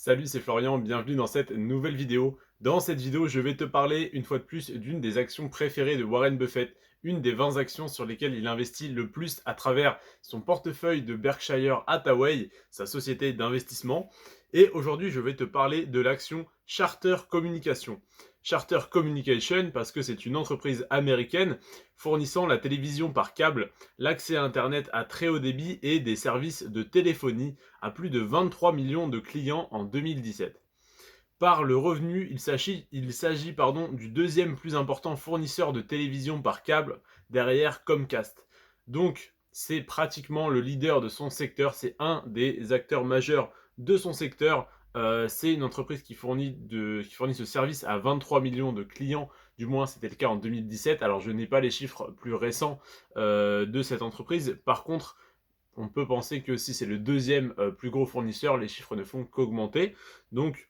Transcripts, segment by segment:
Salut, c'est Florian, bienvenue dans cette nouvelle vidéo. Dans cette vidéo, je vais te parler une fois de plus d'une des actions préférées de Warren Buffett, une des 20 actions sur lesquelles il investit le plus à travers son portefeuille de Berkshire Hathaway, sa société d'investissement. Et aujourd'hui, je vais te parler de l'action Charter Communication. Charter Communication parce que c'est une entreprise américaine fournissant la télévision par câble, l'accès à Internet à très haut débit et des services de téléphonie à plus de 23 millions de clients en 2017. Par le revenu, il s'agit du deuxième plus important fournisseur de télévision par câble derrière Comcast. Donc, c'est pratiquement le leader de son secteur, c'est un des acteurs majeurs de son secteur. C'est une entreprise qui fournit ce service à 23 millions de clients, du moins c'était le cas en 2017. Alors je n'ai pas les chiffres plus récents de cette entreprise. Par contre, on peut penser que si c'est le deuxième plus gros fournisseur, les chiffres ne font qu'augmenter. Donc,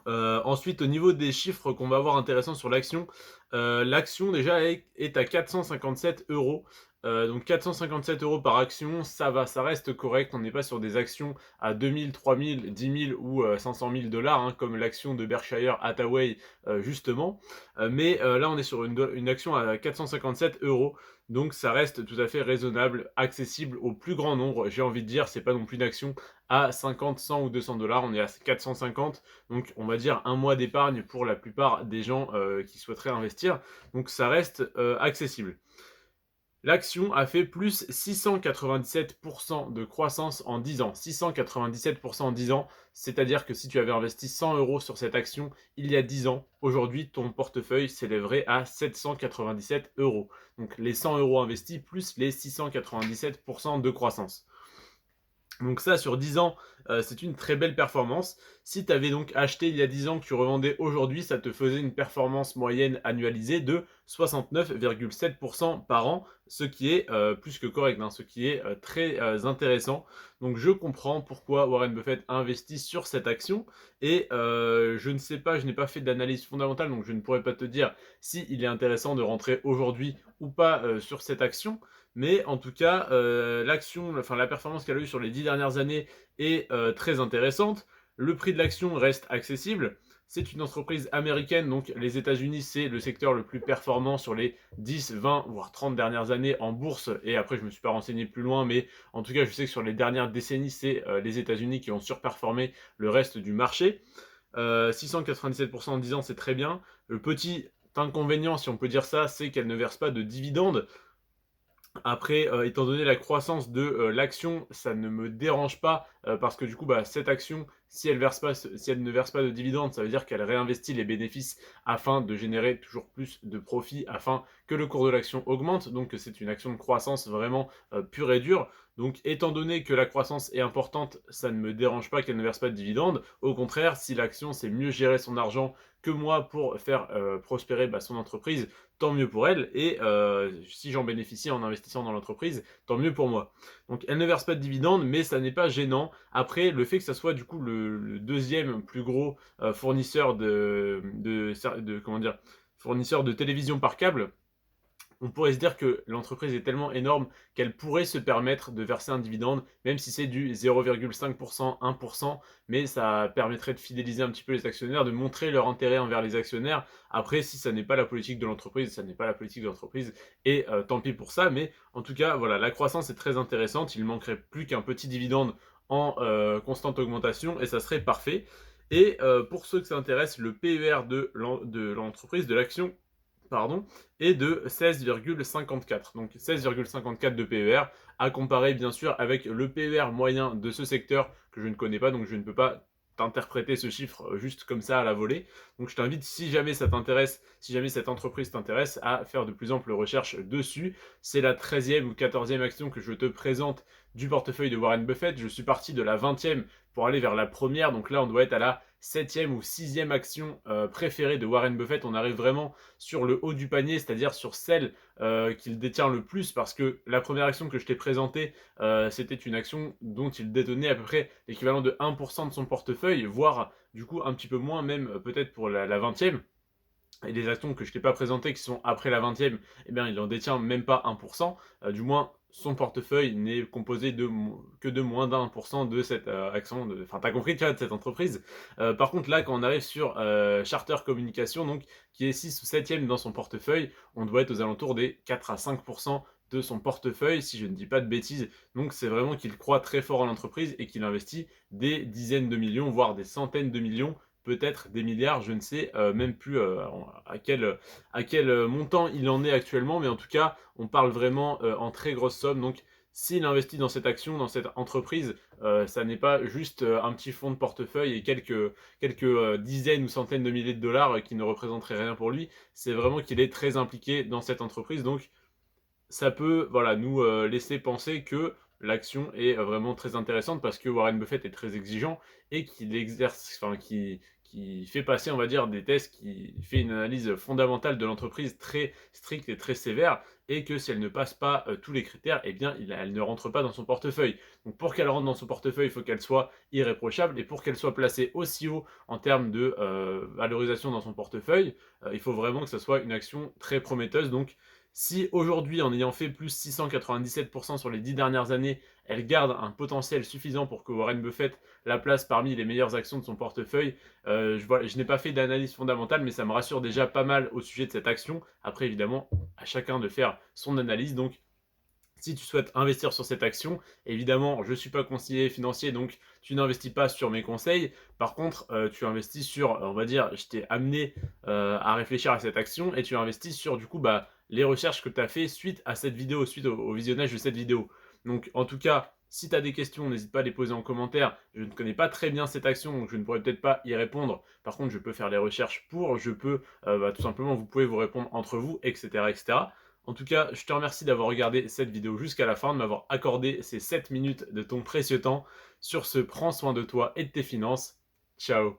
ensuite, au niveau des chiffres qu'on va voir intéressants sur l'action, l'action déjà est à 457 euros. Donc 457 euros par action, ça va, ça reste correct. On n'est pas sur des actions à 2000, 3000, 10 000 ou 500 000 dollars, hein, comme l'action de Berkshire Hathaway, justement. Mais là, on est sur une action à 457 euros. Donc ça reste tout à fait raisonnable, accessible au plus grand nombre. J'ai envie de dire, c'est pas non plus une action à 50, 100 ou 200 dollars. On est à 450. Donc on va dire un mois d'épargne pour la plupart des gens qui souhaiteraient investir. Donc ça reste accessible. L'action a fait plus 697% de croissance en 10 ans. 697% en 10 ans, c'est-à-dire que si tu avais investi 100 euros sur cette action il y a 10 ans, aujourd'hui ton portefeuille s'élèverait à 797 euros. Donc les 100 euros investis plus les 697% de croissance. Donc ça, sur 10 ans, c'est une très belle performance. Si tu avais donc acheté il y a 10 ans que tu revendais aujourd'hui, ça te faisait une performance moyenne annualisée de 69,7% par an, ce qui est plus que correct, hein, ce qui est très intéressant. Donc je comprends pourquoi Warren Buffett investit sur cette action et je ne sais pas, je n'ai pas fait d'analyse fondamentale, donc je ne pourrais pas te dire si il est intéressant de rentrer aujourd'hui ou pas sur cette action. Mais en tout cas, la performance qu'elle a eue sur les 10 dernières années est très intéressante. Le prix de l'action reste accessible. C'est une entreprise américaine, donc les États-Unis, c'est le secteur le plus performant sur les 10, 20, voire 30 dernières années en bourse. Et après, je ne me suis pas renseigné plus loin, mais en tout cas, je sais que sur les dernières décennies, c'est les États-Unis qui ont surperformé le reste du marché. 697% en 10 ans, c'est très bien. Le petit inconvénient, si on peut dire ça, c'est qu'elle ne verse pas de dividendes. Après, étant donné la croissance de l'action, ça ne me dérange pas parce que du coup, cette action, si elle ne verse pas de dividendes, ça veut dire qu'elle réinvestit les bénéfices afin de générer toujours plus de profits, afin que le cours de l'action augmente. Donc, c'est une action de croissance vraiment pure et dure. Donc, étant donné que la croissance est importante, ça ne me dérange pas qu'elle ne verse pas de dividendes. Au contraire, si l'action sait mieux gérer son argent que moi pour faire prospérer son entreprise, tant mieux pour elle. Et si j'en bénéficie en investissant dans l'entreprise, tant mieux pour moi. Donc elle ne verse pas de dividendes, mais ça n'est pas gênant. Après, le fait que ça soit du coup le deuxième plus gros fournisseur comment dire, fournisseur de télévision par câble, on pourrait se dire que l'entreprise est tellement énorme qu'elle pourrait se permettre de verser un dividende, même si c'est du 0,5%, 1%, mais ça permettrait de fidéliser un petit peu les actionnaires, de montrer leur intérêt envers les actionnaires. Après, si ça n'est pas la politique de l'entreprise, ça n'est pas la politique de l'entreprise, et tant pis pour ça, mais en tout cas, voilà, la croissance est très intéressante, il ne manquerait plus qu'un petit dividende en constante augmentation, et ça serait parfait. Et pour ceux que ça intéresse, le PER de l'entreprise, de l'action, pardon, est de 16,54. Donc 16,54 de PER, à comparer bien sûr avec le PER moyen de ce secteur que je ne connais pas, donc je ne peux pas t'interpréter ce chiffre juste comme ça à la volée. Donc je t'invite, si jamais ça t'intéresse, si jamais cette entreprise t'intéresse, à faire de plus amples recherches dessus. C'est la 13e ou 14e action que je te présente du portefeuille de Warren Buffett. Je suis parti de la 20e pour aller vers la première, donc là on doit être à la 7e ou 6e action préférée de Warren Buffett. On arrive vraiment sur le haut du panier, c'est-à-dire sur celle qu'il détient le plus, parce que la première action que je t'ai présentée, c'était une action dont il détenait à peu près l'équivalent de 1% de son portefeuille, voire du coup un petit peu moins, même peut-être pour la 20e. et les actions que je t'ai pas présentées qui sont après la 20e, eh bien, il en détient même pas 1%. Du moins, son portefeuille n'est composé que de moins d'1% de cette action. Enfin, tu as compris, tu vois, de cette entreprise. Par contre, là, quand on arrive sur Charter Communication, donc, qui est 6 ou 7e dans son portefeuille, on doit être aux alentours des 4 à 5% de son portefeuille, si je ne dis pas de bêtises. Donc, c'est vraiment qu'il croit très fort en l'entreprise et qu'il investit des dizaines de millions, voire des centaines de millions, peut-être des milliards, je ne sais même plus à quel montant il en est actuellement, mais en tout cas, on parle vraiment en très grosse somme. Donc, s'il investit dans cette action, dans cette entreprise, ça n'est pas juste un petit fonds de portefeuille et quelques dizaines ou centaines de milliers de dollars qui ne représenteraient rien pour lui. C'est vraiment qu'il est très impliqué dans cette entreprise. Donc, ça peut voilà, nous laisser penser que l'action est vraiment très intéressante parce que Warren Buffett est très exigeant et qu'il exerce, enfin, qui fait passer, on va dire, des tests, qui fait une analyse fondamentale de l'entreprise très stricte et très sévère, et que si elle ne passe pas tous les critères, eh bien, elle ne rentre pas dans son portefeuille. Donc pour qu'elle rentre dans son portefeuille, il faut qu'elle soit irréprochable, et pour qu'elle soit placée aussi haut en termes de valorisation dans son portefeuille, il faut vraiment que ce soit une action très prometteuse. Donc si aujourd'hui, en ayant fait plus 697% sur les 10 dernières années, elle garde un potentiel suffisant pour que Warren Buffett la place parmi les meilleures actions de son portefeuille, je n'ai pas fait d'analyse fondamentale, mais ça me rassure déjà pas mal au sujet de cette action. Après, évidemment, à chacun de faire son analyse. Donc, si tu souhaites investir sur cette action, évidemment, je ne suis pas conseiller financier, donc tu n'investis pas sur mes conseils. Par contre, tu investis sur, on va dire, je t'ai amené à réfléchir à cette action et tu investis sur, du coup, les recherches que tu as fait suite à cette vidéo, suite au visionnage de cette vidéo. Donc, en tout cas, si tu as des questions, n'hésite pas à les poser en commentaire. Je ne connais pas très bien cette action, donc je ne pourrais peut-être pas y répondre. Par contre, je peux faire les recherches je peux tout simplement, vous pouvez vous répondre entre vous, etc., etc. En tout cas, je te remercie d'avoir regardé cette vidéo jusqu'à la fin, de m'avoir accordé ces 7 minutes de ton précieux temps. Sur ce, prends soin de toi et de tes finances. Ciao.